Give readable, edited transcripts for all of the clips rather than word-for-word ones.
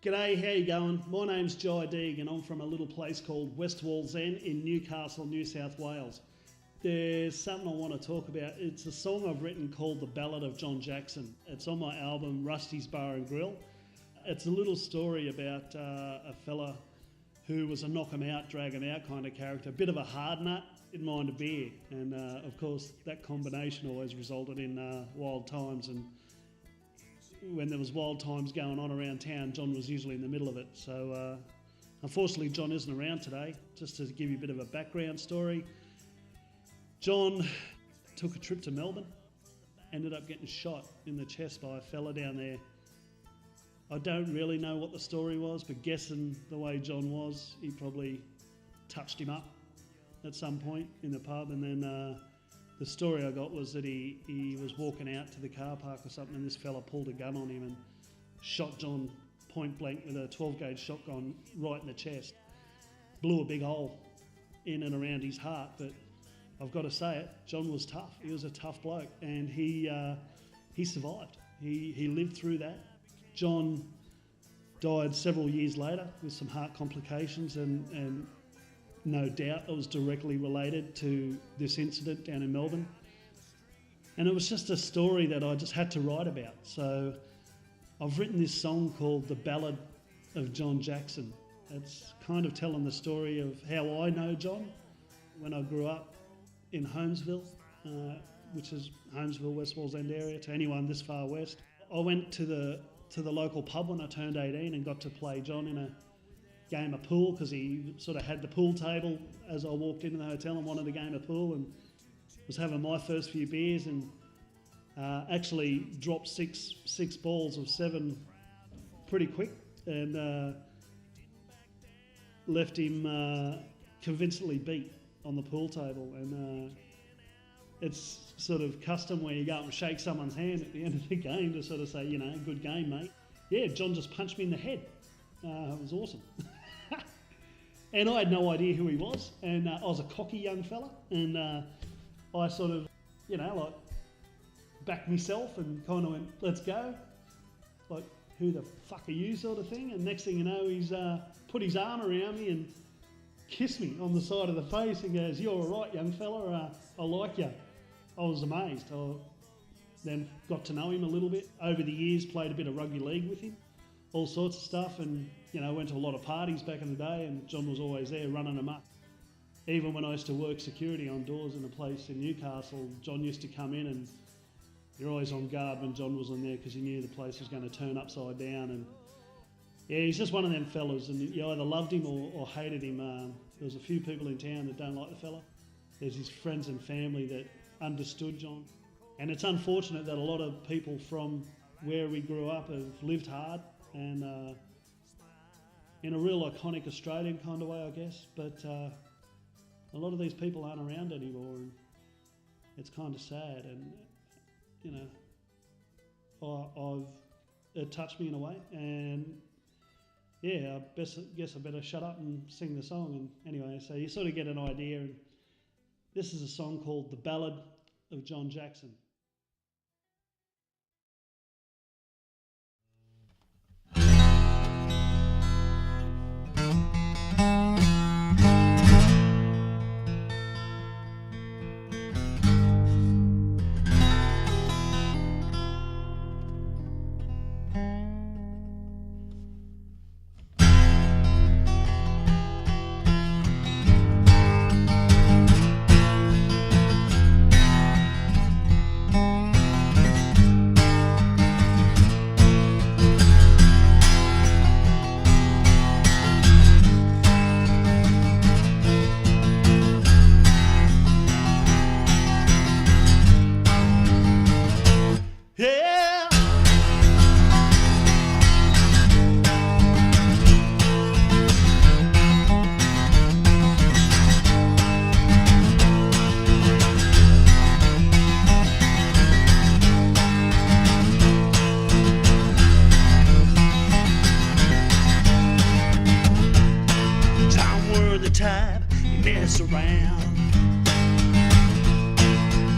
G'day, how you going? My name's Jai Deeg and I'm from a little place called West Wallsend in Newcastle, New South Wales. There's something I want to talk about. It's a song I've written called The Ballad of John Jackson. It's on my album Rusty's Bar and Grill. It's a little story about a fella who was a knock 'em out, drag 'em out kind of character, a bit of a hard nut, didn't mind a beer, and of course that combination always resulted in wild times, and when there was wild times going on around town, John was usually in the middle of it. So unfortunately John isn't around today. Just to give you a bit of a background story, John took a trip to Melbourne, ended up getting shot in the chest by a fella down there. I don't really know what the story was, but guessing the way John was, he probably touched him up at some point in the pub, and then the story I got was that he was walking out to the car park or something, and this fella pulled a gun on him and shot John point blank with a 12-gauge shotgun right in the chest. Blew a big hole in and around his heart, but I've got to say it, John was tough. He was a tough bloke, and he survived. He lived through that. John died several years later with some heart complications, and no doubt it was directly related to this incident down in Melbourne. And it was just a story that I just had to write about. So I've written this song called The Ballad of John Jackson. It's kind of telling the story of how I know John when I grew up in Holmesville, which is Holmesville, West Wallsend area, to anyone this far west. I went to the local pub when I turned 18 and got to play John in a game of pool, because he sort of had the pool table as I walked into the hotel and wanted a game of pool, and was having my first few beers, and actually dropped six balls of 7 pretty quick, and left him convincingly beat on the pool table. And it's sort of custom where you go up and shake someone's hand at the end of the game to sort of say, you know, good game, mate. Yeah, John just punched me in the head. It was awesome. And I had no idea who he was, and I was a cocky young fella, and I sort of, you know, like backed myself and kind of went, let's go. Like, who the fuck are you, sort of thing. And next thing you know, he's put his arm around me and kissed me on the side of the face and goes, you're all right, young fella, I like you. I was amazed. I then got to know him a little bit. Over the years, played a bit of rugby league with him, all sorts of stuff, and you know, went to a lot of parties back in the day, and John was always there running them up. Even when I used to work security on doors in a place in Newcastle, John used to come in, and you're always on guard when John was in there because you knew the place was going to turn upside down. And yeah, he's just one of them fellas, and you either loved him or hated him. There was a few people in town that don't like the fella. There's his friends and family that understood John. And it's unfortunate that a lot of people from where we grew up have lived hard, and in a real iconic Australian kind of way, I guess, but a lot of these people aren't around anymore, and it's kind of sad. And you know, it touched me in a way, and yeah, I guess I better shut up and sing the song. And anyway, so you sort of get an idea, and this is a song called The Ballad of John Jackson. Mess around.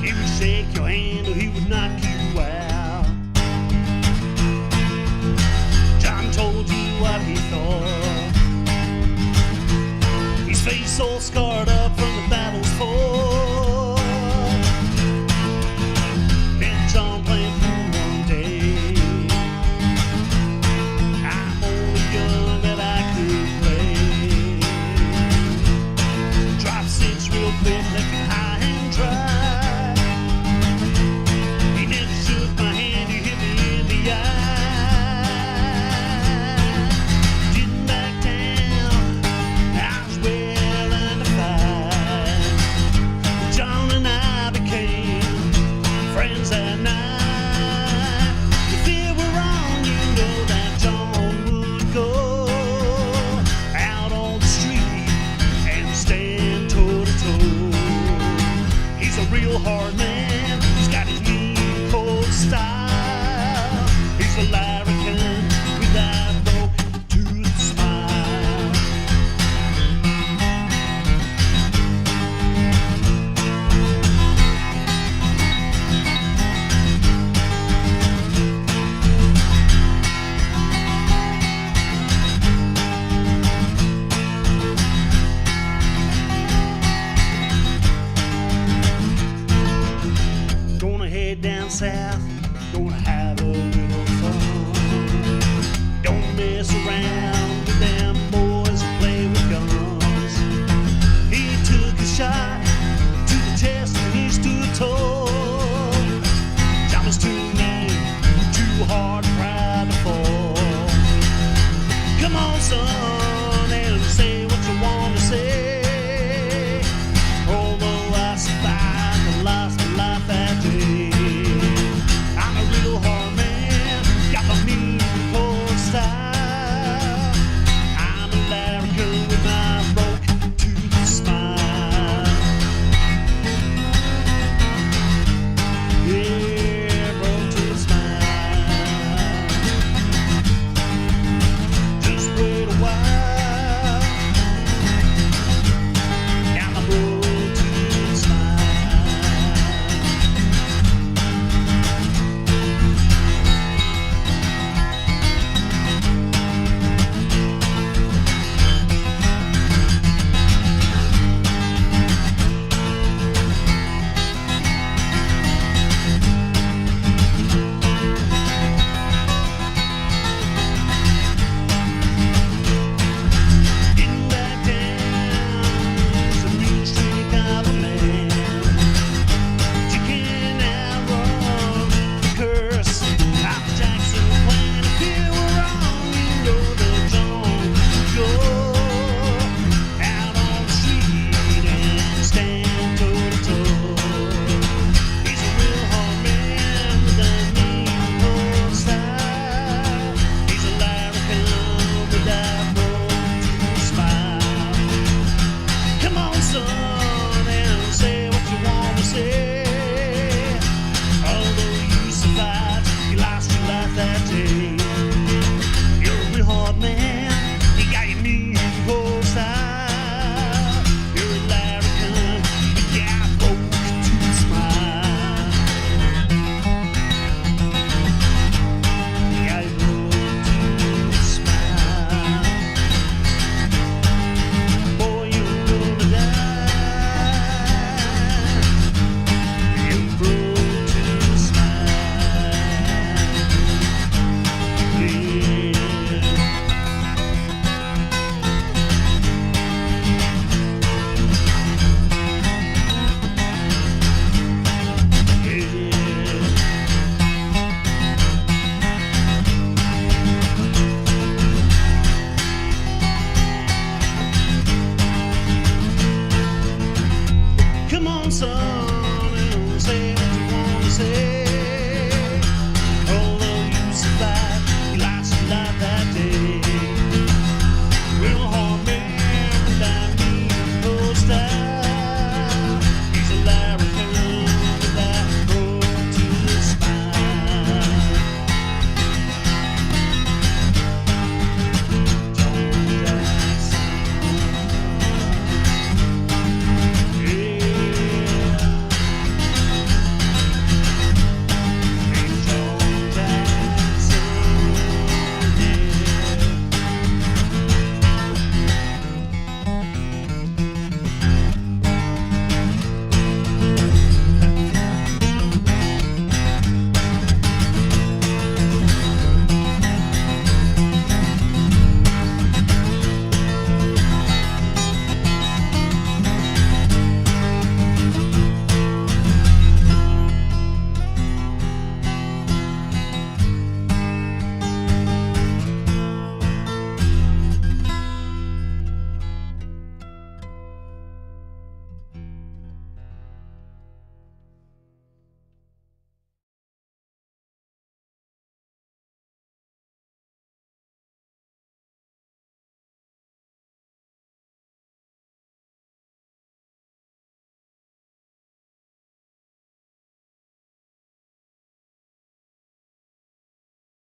He would shake your hand or he would knock you out. John told you what he thought. His face all scarred up from the battles fought. Then John playing pool one day. I'm only young that I could play. Drop six real quick, left it high and dry. He never shook my hand, he hit me in the eye. Didn't back down, I was well under fire. John and I became friends that night. If it were wrong, you know that John would go out on the street and stand toe to toe. He's a real hard man, he's got his mean cold style. He's a larrikin with that broken tooth smile. Gonna head down south